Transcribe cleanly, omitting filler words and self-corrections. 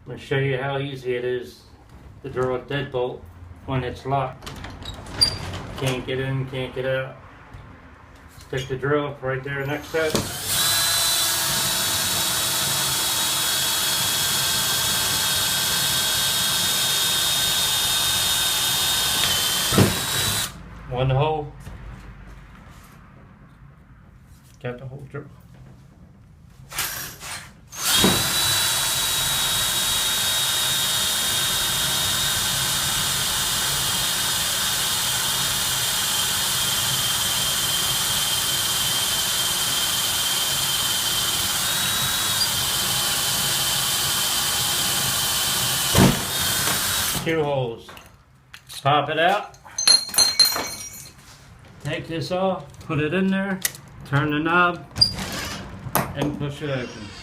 I'm going to show you how easy it is to draw a deadbolt when it's locked. Can't get in, can't get out. Stick the drill right there next to it. One hole. Got the whole drill. Two holes. Pop it out. Take this off, put it in there, turn the knob, and push it open.